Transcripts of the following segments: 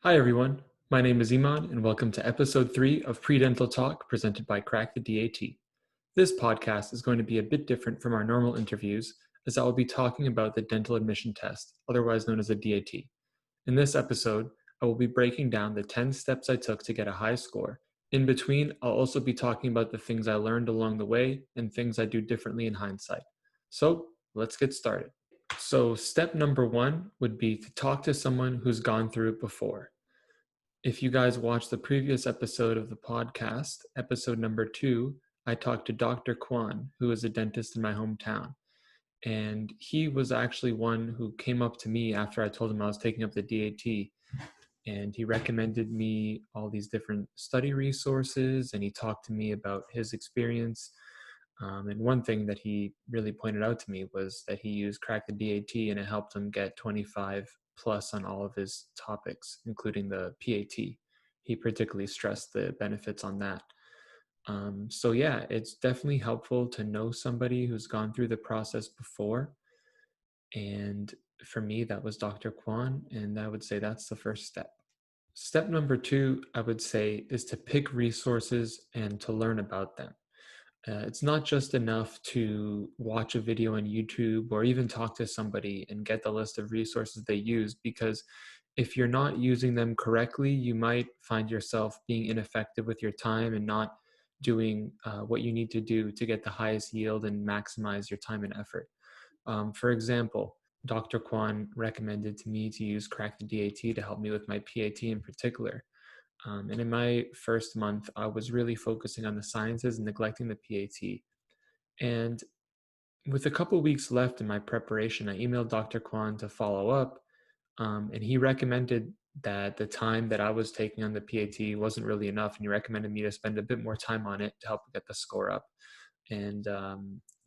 Hi everyone, my name is Iman and welcome to episode 3 of PreDental Talk presented by Crack the DAT. This podcast is going to be a bit different from our normal interviews as I will be talking about the dental admission test, otherwise known as the DAT. In this episode, I will be breaking down the 10 steps I took to get a high score. In between, I'll also be talking about the things I learned along the way and things I do differently in hindsight. So let's get started. So step number 1 would be to talk to someone who's gone through it before. If you guys watched the previous episode of the podcast, episode number 2, I talked to Dr. Kwan, who is a dentist in my hometown. And he was actually one who came up to me after I told him I was taking up the DAT. And he recommended me all these different study resources, and he talked to me about his experience. And one thing that he really pointed out to me was that he used Crack the DAT and it helped him get 25 plus on all of his topics, including the PAT. He particularly stressed the benefits on that. So yeah, it's definitely helpful to know somebody who's gone through the process before. And for me, that was Dr. Kwan, and I would say that's the first step. Step number 2, I would say, is to pick resources and to learn about them. It's not just enough to watch a video on YouTube or even talk to somebody and get the list of resources they use, because if you're not using them correctly, you might find yourself being ineffective with your time and not doing what you need to do to get the highest yield and maximize your time and effort. For example, Dr. Kwan recommended to me to use Crack the DAT to help me with my PAT in particular. And in my first month, I was really focusing on the sciences and neglecting the PAT. And with a couple weeks left in my preparation, I emailed Dr. Kwan to follow up, and he recommended that the time that I was taking on the PAT wasn't really enough, and he recommended me to spend a bit more time on it to help get the score up and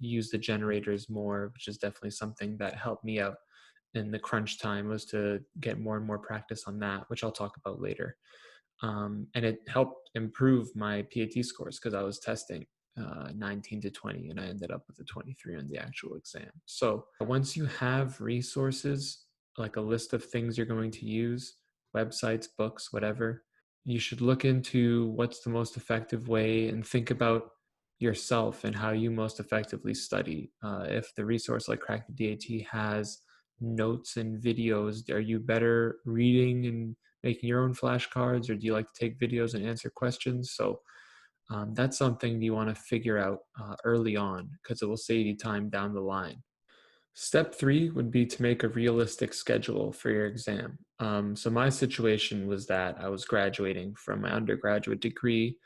use the generators more, which is definitely something that helped me out in the crunch time, was to get more and more practice on that, which I'll talk about later. And it helped improve my PAT scores because I was testing 19 to 20 and I ended up with a 23 on the actual exam. So once you have resources, like a list of things you're going to use, websites, books, whatever, you should look into what's the most effective way and think about yourself and how you most effectively study. If the resource like Crack the DAT has notes and videos, are you better reading and making your own flashcards, or do you like to take videos and answer questions? So that's something you want to figure out early on, because it will save you time down the line. Step 3 would be to make a realistic schedule for your exam. So my situation was that I was graduating from my undergraduate degree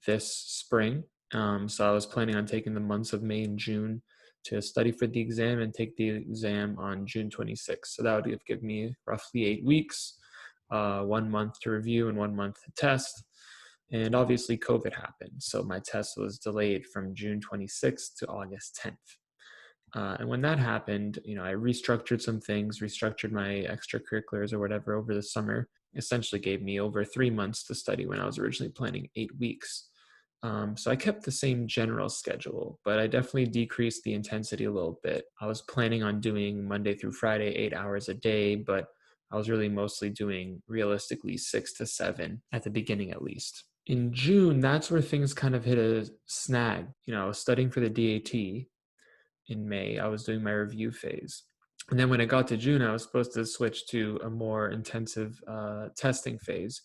this spring. So I was planning on taking the months of May and June to study for the exam and take the exam on June 26th. So that would give me roughly 8 weeks, 1 month to review and 1 month to test. And obviously COVID happened. So my test was delayed from June 26th to August 10th. And when that happened, I restructured some things, restructured my extracurriculars or whatever over the summer. Essentially gave me over 3 months to study when I was originally planning 8 weeks. So I kept the same general schedule, but I definitely decreased the intensity a little bit. I was planning on doing Monday through Friday, 8 hours a day, but I was really mostly doing realistically 6 to 7 at the beginning, at least. In June, that's where things kind of hit a snag. I was studying for the DAT. In May, I was doing my review phase. And then when it got to June, I was supposed to switch to a more intensive testing phase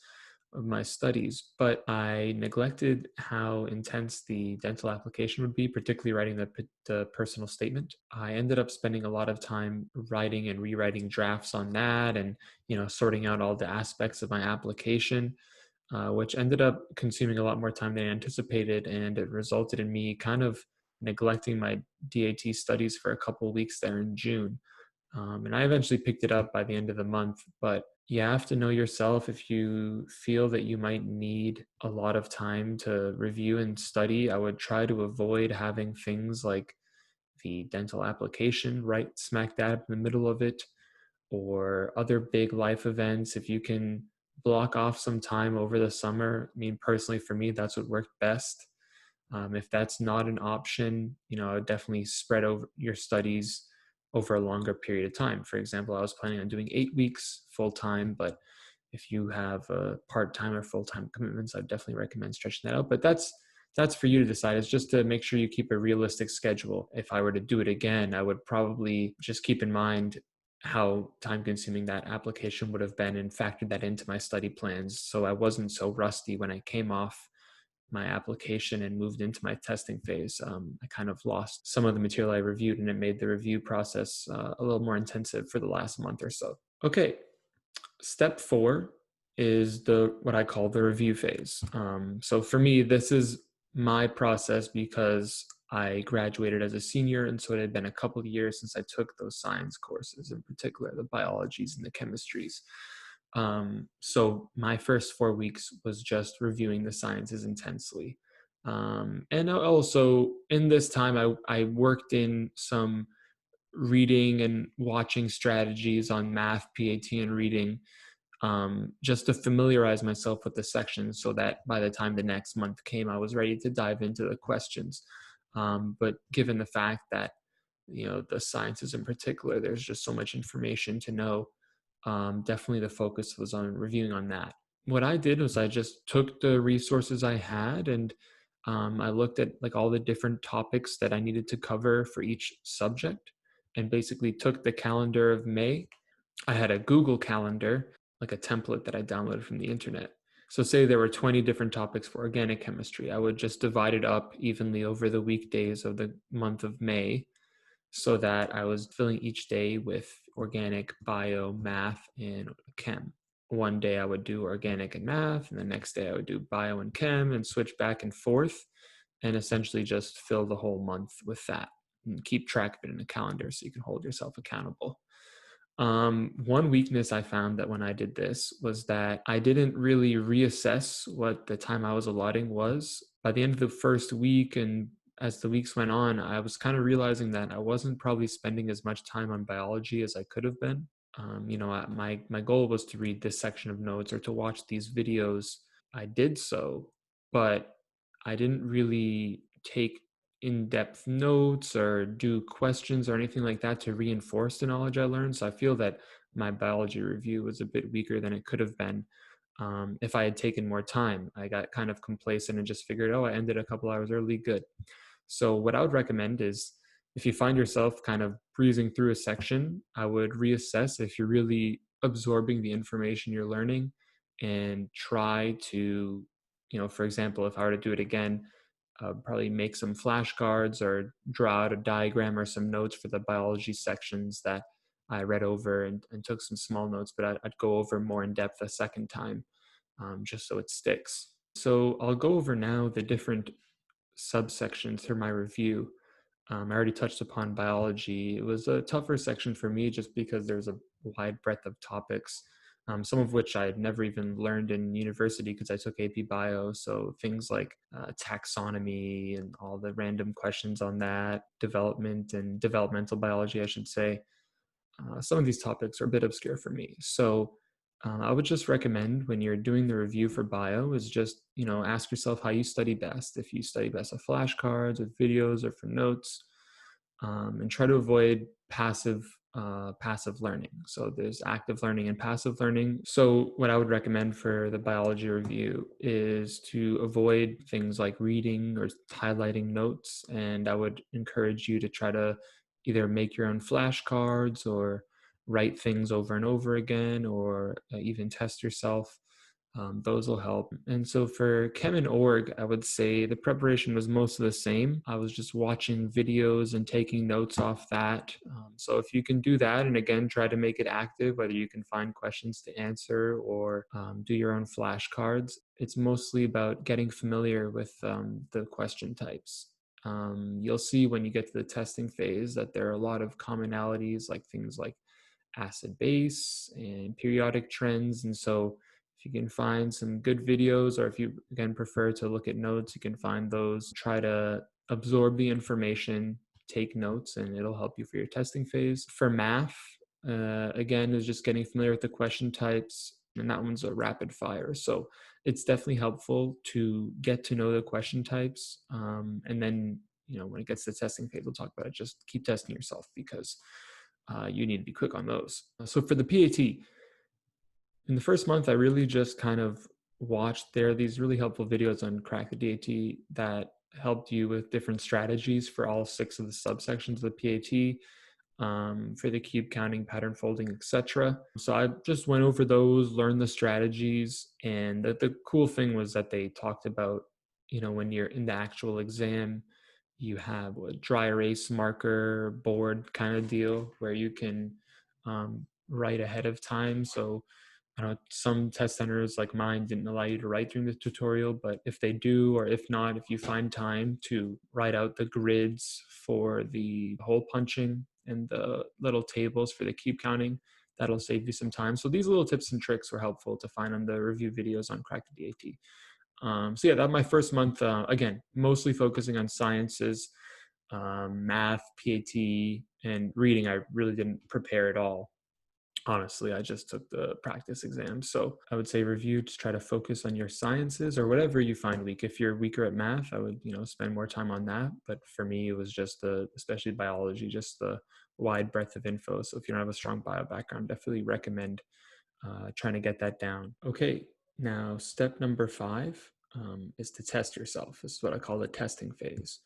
of my studies, but I neglected how intense the dental application would be, particularly writing the personal statement. I ended up spending a lot of time writing and rewriting drafts on that and, sorting out all the aspects of my application, which ended up consuming a lot more time than I anticipated. And it resulted in me kind of neglecting my DAT studies for a couple of weeks there in June. And I eventually picked it up by the end of the month, but you have to know yourself. If you feel that you might need a lot of time to review and study, I would try to avoid having things like the dental application right smack dab in the middle of it, or other big life events. If you can block off some time over the summer, personally for me, that's what worked best. If that's not an option, I would definitely spread over your studies over a longer period of time. For example, I was planning on doing 8 weeks full time, but If you have part-time or full-time commitments, I'd definitely recommend stretching that out. But that's for you to decide. It's just to make sure you keep a realistic schedule. If I were to do it again, I would probably just keep in mind how time consuming that application would have been and factored that into my study plans, so I wasn't so rusty when I came off my application and moved into my testing phase. I kind of lost some of the material I reviewed, and it made the review process a little more intensive for the last month or so. Okay, step 4 is the what I call the review phase. So for me, this is my process because I graduated as a senior, and so it had been a couple of years since I took those science courses, in particular the biologies and the chemistries. So my first 4 weeks was just reviewing the sciences intensely. And also in this time, I worked in some reading and watching strategies on math, PAT, and reading, just to familiarize myself with the sections so that by the time the next month came, I was ready to dive into the questions. But given the fact that, the sciences in particular, there's just so much information to know, definitely the focus was on reviewing on that. What I did was I just took the resources I had, and I looked at like all the different topics that I needed to cover for each subject, and basically took the calendar of May. I had a Google Calendar, like a template that I downloaded from the internet. So say there were 20 different topics for organic chemistry. I would just divide it up evenly over the weekdays of the month of May, so that I was filling each day with organic, bio, math, and chem. One day I would do organic and math, and the next day I would do bio and chem, and switch back and forth, and essentially just fill the whole month with that and keep track of it in a calendar so you can hold yourself accountable. One weakness I found that when I did this was that I didn't really reassess what the time I was allotting was. By the end of the first week, and as the weeks went on, I was kind of realizing that I wasn't probably spending as much time on biology as I could have been. My goal was to read this section of notes or to watch these videos. I did so, but I didn't really take in-depth notes or do questions or anything like that to reinforce the knowledge I learned. So I feel that my biology review was a bit weaker than it could have been. If I had taken more time. I got kind of complacent and just figured, oh, I ended a couple hours early, good. So what I would recommend is, if you find yourself kind of breezing through a section, I would reassess if you're really absorbing the information you're learning, and try to, for example, if I were to do it again, probably make some flashcards or draw out a diagram or some notes for the biology sections that I read over, and took some small notes, but I'd go over more in depth a second time, just so it sticks. So I'll go over now the different subsections for my review. I already touched upon biology. It was a tougher section for me just because there's a wide breadth of topics, some of which I had never even learned in university because I took AP Bio. So things like taxonomy and all the random questions on that, development and developmental biology, I should say. Some of these topics are a bit obscure for me. So I would just recommend, when you're doing the review for bio, is just, ask yourself how you study best. If you study best with flashcards, with videos, or from notes, and try to avoid passive learning. So there's active learning and passive learning. So what I would recommend for the biology review is to avoid things like reading or highlighting notes, and I would encourage you to try to either make your own flashcards or write things over and over again, or even test yourself. Those will help. And so for Chem and Org, I would say the preparation was most of the same. I was just watching videos and taking notes off that. So if you can do that, and again, try to make it active, whether you can find questions to answer or do your own flashcards, it's mostly about getting familiar with the question types. You'll see when you get to the testing phase that there are a lot of commonalities, like things like acid base and periodic trends. And so if you can find some good videos, or if you again prefer to look at notes, you can find those, try to absorb the information, take notes, and it'll help you for your testing phase. For math, again, is just getting familiar with the question types, and that one's a rapid fire. So it's definitely helpful to get to know the question types. And then, when it gets to the testing phase, we'll talk about it. Just keep testing yourself, because you need to be quick on those. So for the PAT, In the first month, I really just kind of watched there are these really helpful videos on Crack the DAT that helped you with different strategies for all 6 of the subsections of the PAT, for the cube counting, pattern folding, etc. So I just went over those, learned the strategies, and the cool thing was that they talked about, when you're in the actual exam, you have a dry erase marker board kind of deal where you can write ahead of time. So I know some test centers like mine didn't allow you to write during the tutorial, but if they do, or if not, if you find time to write out the grids for the hole punching and the little tables for the cube counting, that'll save you some time. So these little tips and tricks were helpful to find on the review videos on Crack the DAT. So yeah, that my first month, again, mostly focusing on sciences, math, PAT, and reading. I really didn't prepare at all. Honestly, I just took the practice exam. So I would say review, just try to focus on your sciences or whatever you find weak. If you're weaker at math, I would, spend more time on that. But for me, it was just especially biology, just the wide breadth of info. So if you don't have a strong bio background, definitely recommend trying to get that down. Okay, now step number 5 is to test yourself. This is what I call the testing phase.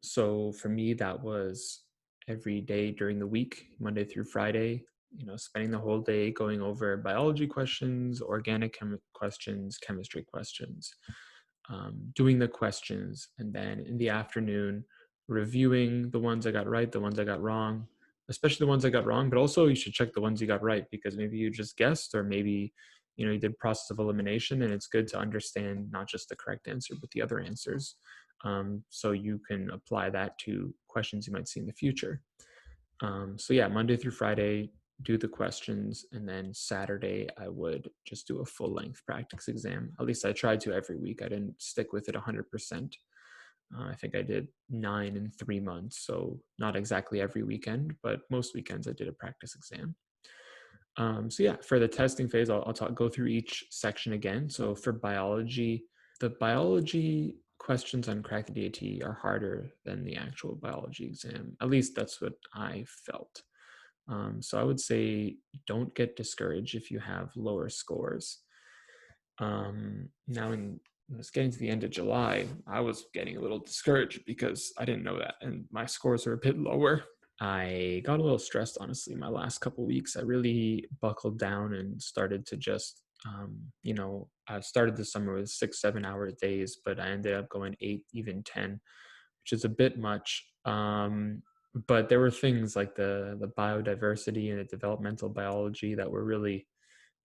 So for me, that was every day during the week, Monday through Friday, spending the whole day going over biology questions, organic questions, chemistry questions, doing the questions, and then in the afternoon, reviewing the ones I got right, the ones I got wrong, especially the ones I got wrong, but also you should check the ones you got right because maybe you just guessed, or maybe you did process of elimination, and it's good to understand not just the correct answer but the other answers, so you can apply that to questions you might see in the future. So yeah, Monday through Friday, do the questions, and then Saturday I would just do a full length practice exam. At least I tried to every week. I didn't stick with it 100%. I think I did 9 in 3 months, so not exactly every weekend, but most weekends I did a practice exam. So yeah, for the testing phase, I'll go through each section again. So for biology, the biology questions on Crack the DAT are harder than the actual biology exam. At least that's what I felt. So I would say don't get discouraged if you have lower scores. Now, when I was getting to the end of July, I was getting a little discouraged because I didn't know that, and my scores are a bit lower. I got a little stressed, honestly, my last couple weeks. I really buckled down and started to just, I started the summer with 6, 7 hour days, but I ended up going 8, even 10, which is a bit much. But there were things like the biodiversity and the developmental biology that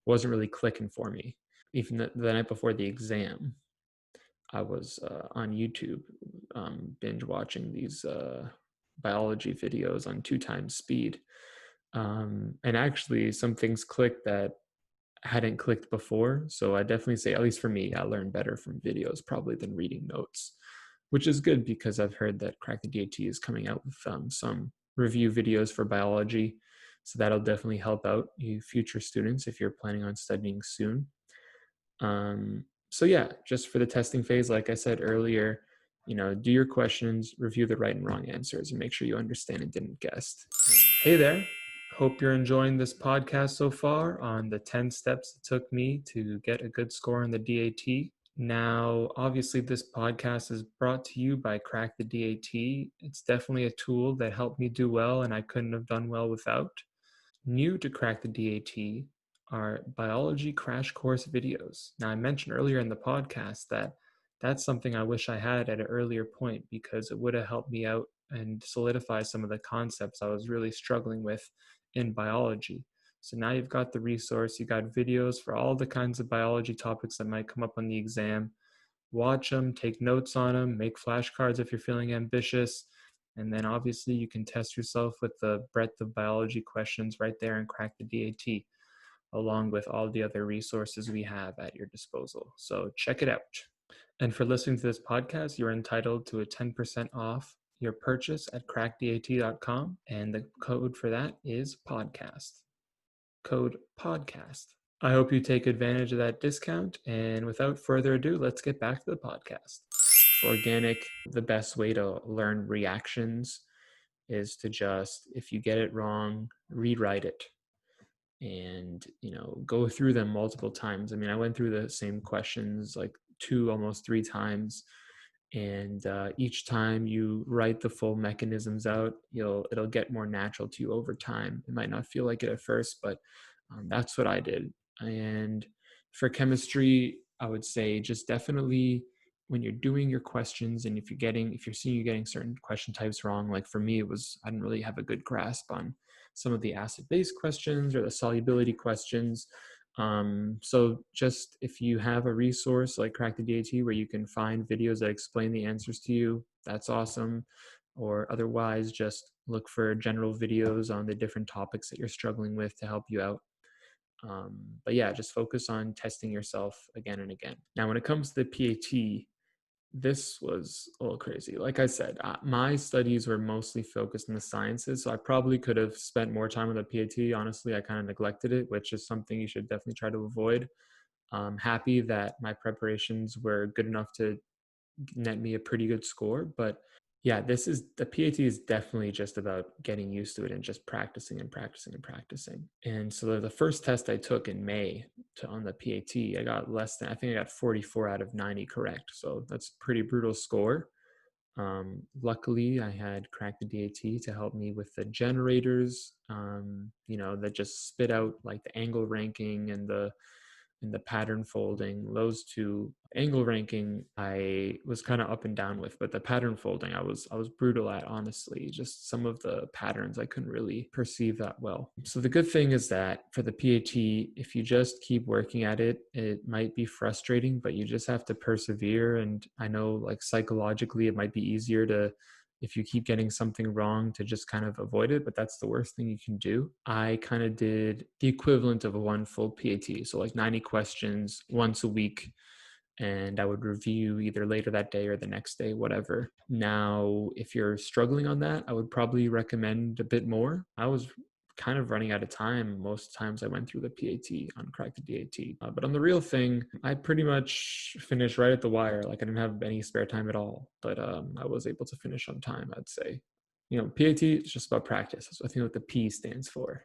wasn't really clicking for me. Even the night before the exam, I was on YouTube binge watching these biology videos on 2 times speed. And actually, some things clicked that hadn't clicked before. So I definitely say, at least for me, I learned better from videos probably than reading notes, which is good because I've heard that Crack the DAT is coming out with some review videos for biology. So that'll definitely help out you future students if you're planning on studying soon. So yeah, just for the testing phase, like I said earlier, do your questions, review the right and wrong answers, and make sure you understand and didn't guess. Hey there. Hope you're enjoying this podcast so far on the 10 steps it took me to get a good score on the DAT. Now, obviously, this podcast is brought to you by Crack the DAT. It's definitely a tool that helped me do well, and I couldn't have done well without. New to Crack the DAT are biology crash course videos. Now, I mentioned earlier in the podcast that that's something I wish I had at an earlier point because it would have helped me out and solidify some of the concepts I was really struggling with in biology. So now you've got the resource, you got videos for all the kinds of biology topics that might come up on the exam. Watch them, take notes on them, make flashcards if you're feeling ambitious. And then obviously you can test yourself with the breadth of biology questions right there and Crack the DAT, along with all the other resources we have at your disposal. So check it out. And for listening to this podcast, you're entitled to a 10% off your purchase at crackdat.com. And the code for that is podcast. Code podcast. I hope you take advantage of that discount. And without further ado, let's get back to the podcast. For organic, the best way to learn reactions is to just, if you get it wrong, rewrite it. and, go through them multiple times. I mean, I went through the same questions like two, almost three times. And each time you write the full mechanisms out, it'll get more natural to you over time. It might not feel like it at first, but that's what I did. And for chemistry, I would say just definitely when you're doing your questions, and if you're seeing you getting certain question types wrong, like for me, I didn't really have a good grasp on some of the acid-base questions or the solubility questions. So just if you have a resource like Crack the DAT where you can find videos that explain the answers to you, that's awesome. Or otherwise, just look for general videos on the different topics that you're struggling with to help you out. But yeah, just focus on testing yourself again and again. Now, when it comes to the PAT, this was a little crazy. Like I said, my studies were mostly focused in the sciences, so I probably could have spent more time on the PAT. Honestly, I kind of neglected it, which is something you should definitely try to avoid. I'm happy that my preparations were good enough to net me a pretty good score, but yeah, the PAT is definitely just about getting used to it and just practicing and practicing and practicing. And so the first test I took in May on the PAT, I got I think I got 44 out of 90 correct. So that's a pretty brutal score. Luckily, I had Cracked the DAT to help me with the generators, that just spit out like the angle ranking and the pattern folding. Those two, angle ranking I was kind of up and down with, but the pattern folding I was brutal at, honestly. Just some of the patterns I couldn't really perceive that well. So the good thing is that for the PAT, if you just keep working at it, it might be frustrating, but you just have to persevere. And I know, like, psychologically it might be easier to, if you keep getting something wrong, to just kind of avoid it, but that's the worst thing you can do. I kind of did the equivalent of one full PAT, so like 90 questions once a week, and I would review either later that day or the next day, whatever. Now, if you're struggling on that, I would probably recommend a bit more. I was kind of running out of time most times I went through the PAT on Crack the DAT. But on the real thing, I pretty much finished right at the wire. Like, I didn't have any spare time at all, but I was able to finish on time, I'd say. PAT is just about practice. That's, I think, what the P stands for.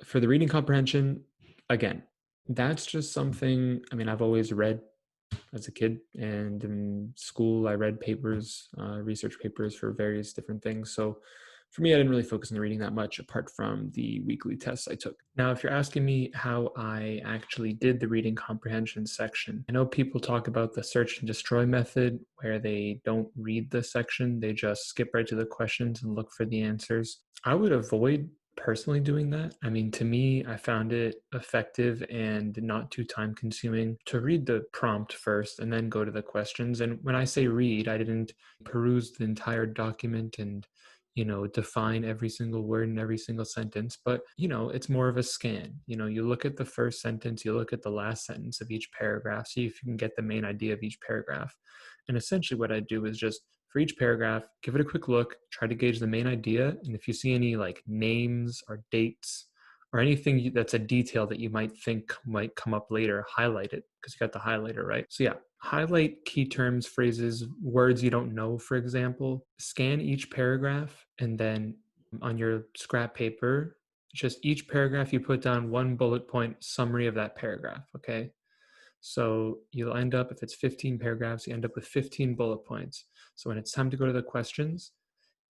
For the reading comprehension, again, that's just something, I mean, I've always read as a kid, and in school I read papers, research papers for various different things. So for me, I didn't really focus on the reading that much apart from the weekly tests I took. Now, if you're asking me how I actually did the reading comprehension section, I know people talk about the search and destroy method where they don't read the section, they just skip right to the questions and look for the answers. I would avoid personally doing that. I mean, to me, I found it effective and not too time consuming to read the prompt first and then go to the questions. And when I say read, I didn't peruse the entire document and define every single word in every single sentence, but it's more of a scan. You look at the first sentence, you look at the last sentence of each paragraph, see if you can get the main idea of each paragraph. And essentially what I do is just, for each paragraph, give it a quick look, try to gauge the main idea, and if you see any like names or dates or anything that's a detail that you might think might come up later, highlight it, because you got the highlighter, right? So yeah, highlight key terms, phrases, words you don't know, for example. Scan each paragraph, and then on your scrap paper, just each paragraph you put down one bullet point summary of that paragraph, okay? So you'll end up, if it's 15 paragraphs, you end up with 15 bullet points. So when it's time to go to the questions,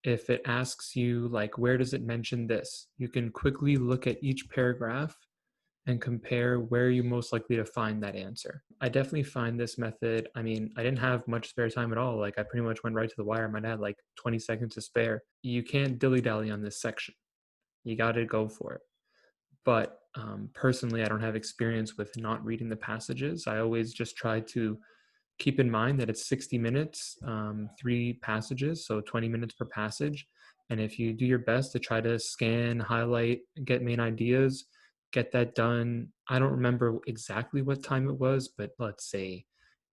if it asks you, like, where does it mention this? You can quickly look at each paragraph and compare where you're most likely to find that answer. I definitely find this method, I mean, I didn't have much spare time at all. Like, I pretty much went right to the wire. I might have had like 20 seconds to spare. You can't dilly-dally on this section. You got to go for it. But personally, I don't have experience with not reading the passages. I always just try to keep in mind that it's 60 minutes, 3 passages, so 20 minutes per passage. And if you do your best to try to scan, highlight, get main ideas, get that done. I don't remember exactly what time it was, but let's say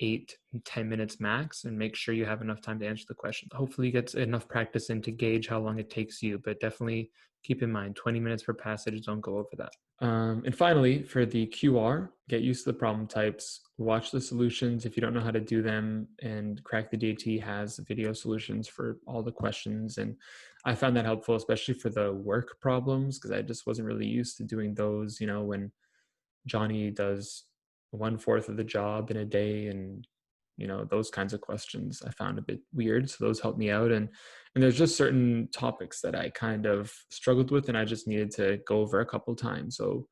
8 10 minutes max, and make sure you have enough time to answer the question. Hopefully you get enough practice in to gauge how long it takes you, but definitely keep in mind 20 minutes per passage. Don't go over that. And finally, for the QR, get used to the problem types, watch the solutions if you don't know how to do them, and Crack the DAT has video solutions for all the questions. And I found that helpful, especially for the work problems, because I just wasn't really used to doing those, when Johnny does 1/4 of the job in a day, and those kinds of questions I found a bit weird. So those helped me out, and there's just certain topics that I kind of struggled with, and I just needed to go over a couple times. So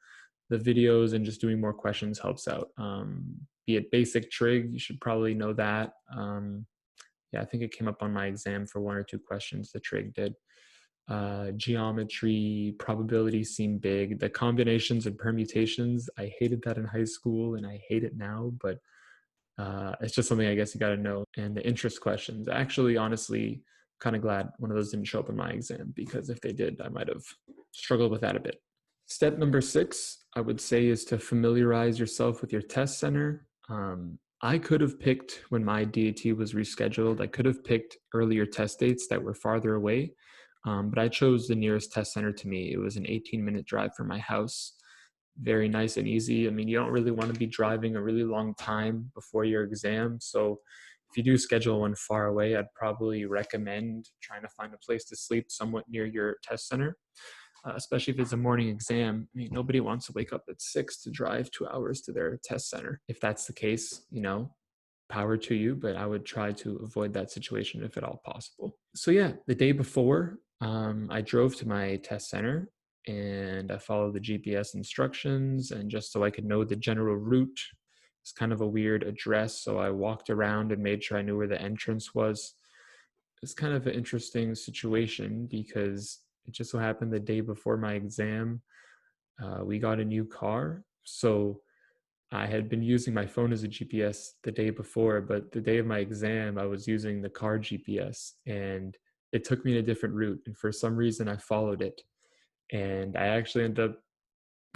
the videos and just doing more questions helps out. Be it basic trig, you should probably know that. Yeah, I think it came up on my exam for 1 or 2 questions. The trig did. Geometry, probabilities seem big. The combinations and permutations, I hated that in high school and I hate it now, but it's just something I guess you got to know. And the interest questions, actually, honestly, kind of glad one of those didn't show up in my exam, because if they did, I might have struggled with that a bit. Step number 6, I would say, is to familiarize yourself with your test center. I could have picked, when my DAT was rescheduled, I could have picked earlier test dates that were farther away, but I chose the nearest test center to me. It was an 18-minute drive from my house. Very nice and easy. I mean, you don't really want to be driving a really long time before your exam. So if you do schedule one far away, I'd probably recommend trying to find a place to sleep somewhat near your test center, especially if it's a morning exam. I mean, nobody wants to wake up at 6 to drive 2 hours to their test center. If that's the case, power to you, but I would try to avoid that situation if at all possible. So yeah, the day before, I drove to my test center and I followed the GPS instructions, and just so I could know the general route. It's kind of a weird address, so I walked around and made sure I knew where the entrance was. It's kind of an interesting situation because it just so happened the day before my exam, we got a new car. So I had been using my phone as a GPS the day before, but the day of my exam, I was using the car GPS, and it took me in a different route. And for some reason, I followed it, and I actually ended up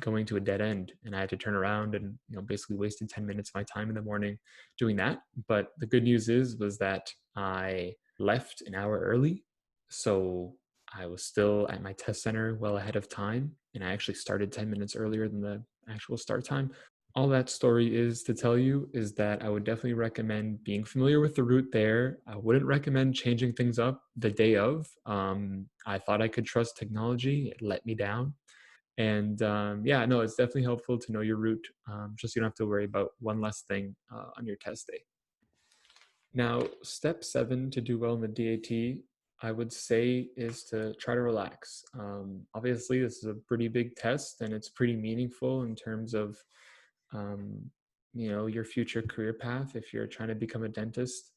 going to a dead end, and I had to turn around and basically wasted 10 minutes of my time in the morning doing that. But the good news was that I left an hour early, so I was still at my test center well ahead of time, and I actually started 10 minutes earlier than the actual start time. All that story is to tell you is that I would definitely recommend being familiar with the route there. I wouldn't recommend changing things up the day of. I thought I could trust technology. It let me down. And yeah, no, it's definitely helpful to know your route, just so you don't have to worry about one less thing on your test day. Now, step 7 to do well in the DAT, I would say, is to try to relax. Obviously, this is a pretty big test and it's pretty meaningful in terms of um, your future career path if you're trying to become a dentist.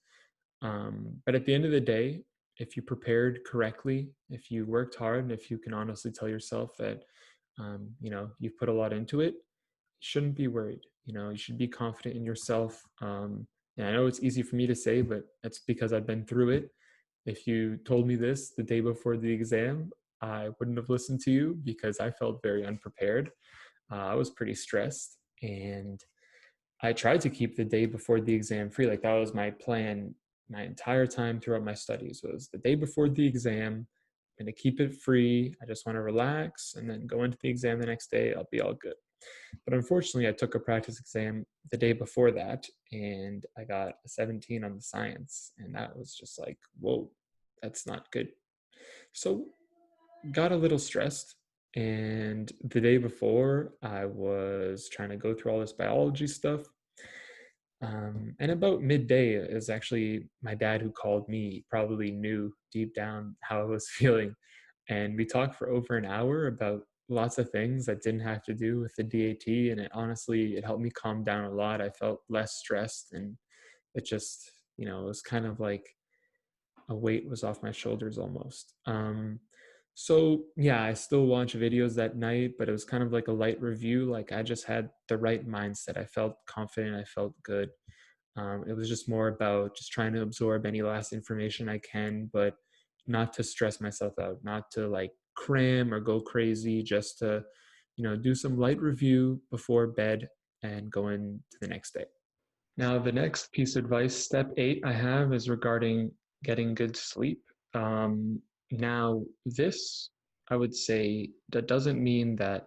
But at the end of the day, if you prepared correctly, if you worked hard, and if you can honestly tell yourself that you've put a lot into it, you shouldn't be worried. You should be confident in yourself. And I know it's easy for me to say, but that's because I've been through it. If you told me this the day before the exam, I wouldn't have listened to you because I felt very unprepared. I was pretty stressed, and I tried to keep the day before the exam free. Like, that was my plan my entire time throughout my studies, was the day before the exam, I'm going to keep it free. I just want to relax and then go into the exam the next day. I'll be all good. But unfortunately, I took a practice exam the day before that, and I got a 17 on the science. And that was just like, whoa, that's not good. So got a little stressed. And the day before, I was trying to go through all this biology stuff. And about midday, it was actually my dad who called me. He probably knew deep down how I was feeling. And we talked for over an hour about lots of things that didn't have to do with the DAT. And it helped me calm down a lot. I felt less stressed, and it just, it was kind of like a weight was off my shoulders almost. So yeah, I still watch videos that night, but it was kind of like a light review. Like, I just had the right mindset. I felt confident. I felt good. It was just more about just trying to absorb any last information I can, but not to stress myself out, not to like cram or go crazy, just to, do some light review before bed and go into the next day. Now, the next piece of advice, step 8, I have is regarding getting good sleep. Now, this, I would say, that doesn't mean that,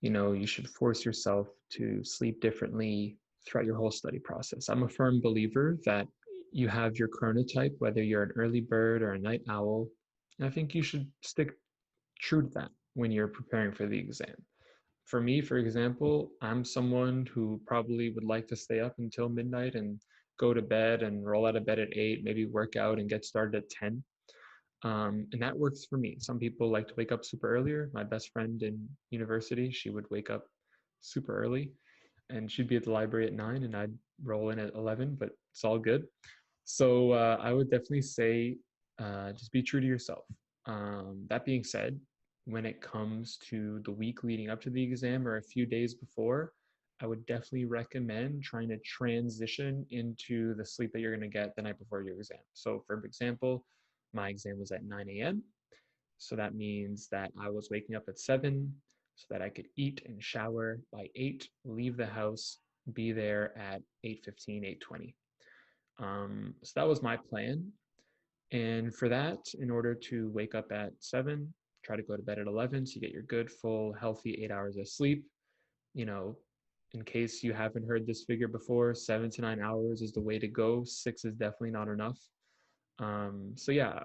you should force yourself to sleep differently throughout your whole study process. I'm a firm believer that you have your chronotype, whether you're an early bird or a night owl. And I think you should stick true to that when you're preparing for the exam. For me, for example, I'm someone who probably would like to stay up until midnight and go to bed and roll out of bed at 8, maybe work out and get started at 10. And that works for me. Some people like to wake up super earlier. My best friend in university, she would wake up super early and she'd be at the library at 9 and I'd roll in at 11, but it's all good. So I would definitely say just be true to yourself. That being said, when it comes to the week leading up to the exam or a few days before, I would definitely recommend trying to transition into the sleep that you're going to get the night before your exam. So, for example, my exam was at 9 a.m. So that means that I was waking up at 7 so that I could eat and shower by 8, leave the house, be there at 8:15, 8:20. So that was my plan. And for that, in order to wake up at 7, try to go to bed at 11 so you get your good, full, healthy 8 hours of sleep. You know, in case you haven't heard this figure before, 7 to 9 hours is the way to go. 6 is definitely not enough. So yeah,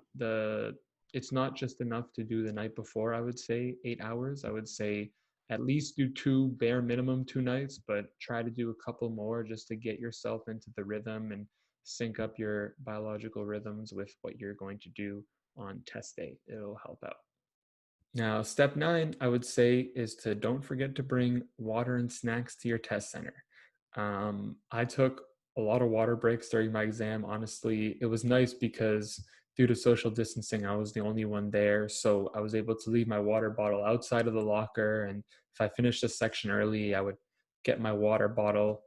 it's not just enough to do the night before. I would say 8 hours. I would say at least do two, bare minimum 2 nights, but try to do a couple more just to get yourself into the rhythm and sync up your biological rhythms with what you're going to do on test day. It'll help out. Now, step 9, I would say, is to don't forget to bring water and snacks to your test center. I took a lot of water breaks during my exam. Honestly, it was nice because due to social distancing, I was the only one there. So I was able to leave my water bottle outside of the locker. And if I finished a section early, I would get my water bottle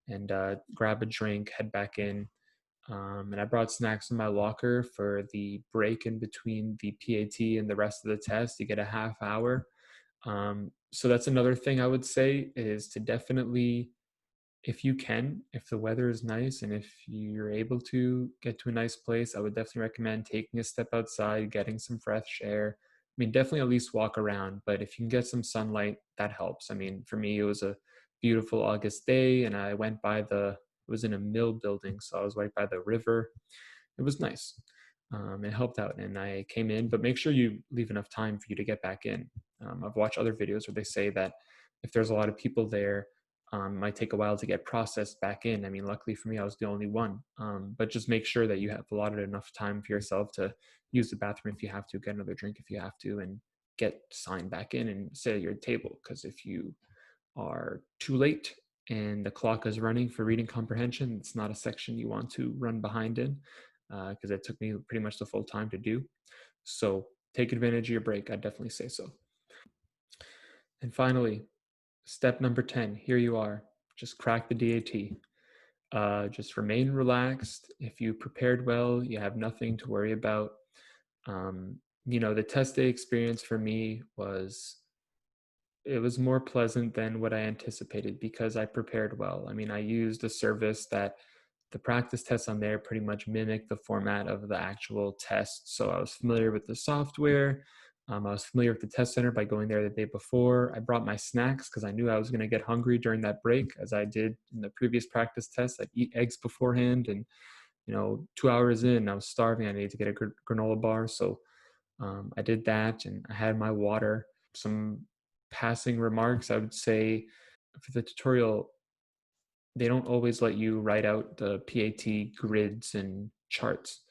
and grab a drink, head back in. And I brought snacks in my locker for the break in between the PAT and the rest of the test. You get a half hour. So that's another thing I would say is to definitely, if you can, if the weather is nice and if you're able to get to a nice place, I would definitely recommend taking a step outside, getting some fresh air. I mean, definitely at least walk around, but if you can get some sunlight, that helps. I mean, for me, it was a beautiful August day and I went by it was in a mill building, so I was right by the river. It was nice. It helped out and I came in, but make sure you leave enough time for you to get back in. I've watched other videos where they say that if there's a lot of people there, might take a while to get processed back in. I mean, luckily for me, I was the only one. But just make sure that you have allotted enough time for yourself to use the bathroom if you have to, get another drink if you have to, and get signed back in and sit at your table. Because if you are too late and the clock is running for reading comprehension, it's not a section you want to run behind in because it took me pretty much the full time to do. So take advantage of your break. I'd definitely say so. And finally, step number 10, here you are. Just crack the DAT. Just remain relaxed. If you prepared well, you have nothing to worry about. The test day experience for me it was more pleasant than what I anticipated because I prepared well. I mean, I used a service that the practice tests on there pretty much mimic the format of the actual test. So I was familiar with the software. I was familiar with the test center by going there the day before. I brought my snacks because I knew I was going to get hungry during that break, as I did in the previous practice test. I'd eat eggs beforehand, and 2 hours in, I was starving. I needed to get a granola bar, so I did that, and I had my water. Some passing remarks, I would say, for the tutorial, they don't always let you write out the PAT grids and charts.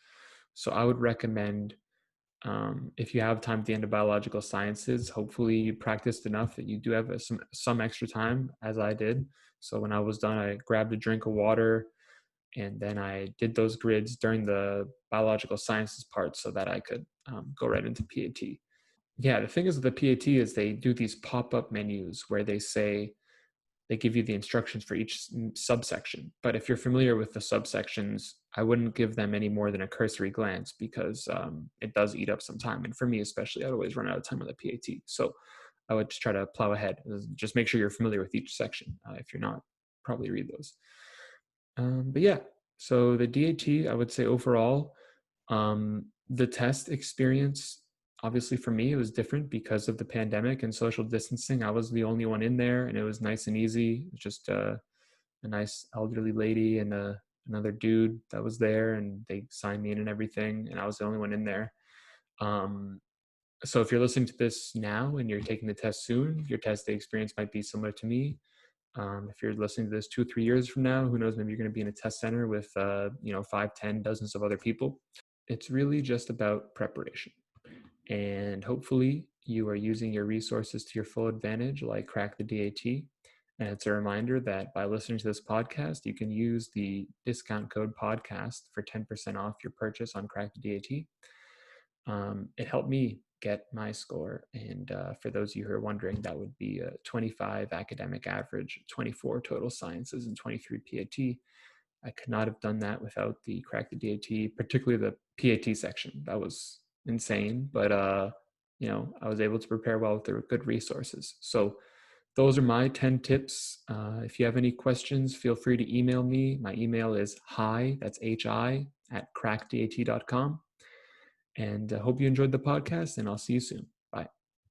So I would recommend, if you have time at the end of biological sciences, hopefully you practiced enough that you do have some extra time, as I did. So when I was done, I grabbed a drink of water and then I did those grids during the biological sciences part so that I could go right into PAT. Yeah, the thing is with the PAT is they do these pop-up menus where they give you the instructions for each subsection. But if you're familiar with the subsections, I wouldn't give them any more than a cursory glance because it does eat up some time. And for me, especially, I'd always run out of time on the PAT. So I would just try to plow ahead. Just make sure you're familiar with each section. If you're not, probably read those. But yeah, so the DAT, I would say overall, the test experience, obviously for me, it was different because of the pandemic and social distancing. I was the only one in there and it was nice and easy. Just a nice elderly lady and another dude that was there and they signed me in and everything. And I was the only one in there. So if you're listening to this now and you're taking the test soon, your test day experience might be similar to me. If you're listening to this 2 or 3 years from now, who knows, maybe you're going to be in a test center with, 5, 10, dozens of other people. It's really just about preparation. And hopefully you are using your resources to your full advantage, like Crack the DAT. And it's a reminder that by listening to this podcast, you can use the discount code podcast for 10% off your purchase on Crack the DAT. It helped me get my score. And for those of you who are wondering, that would be a 25 academic average, 24 total sciences, and 23 PAT. I could not have done that without the Crack the DAT, particularly the PAT section. That was insane, but I was able to prepare well with the good resources. So those are my 10 tips. If you have any questions, feel free to email me. My email is hi, that's hi, @crackdat.com. And I hope you enjoyed the podcast, and I'll see you soon. Bye.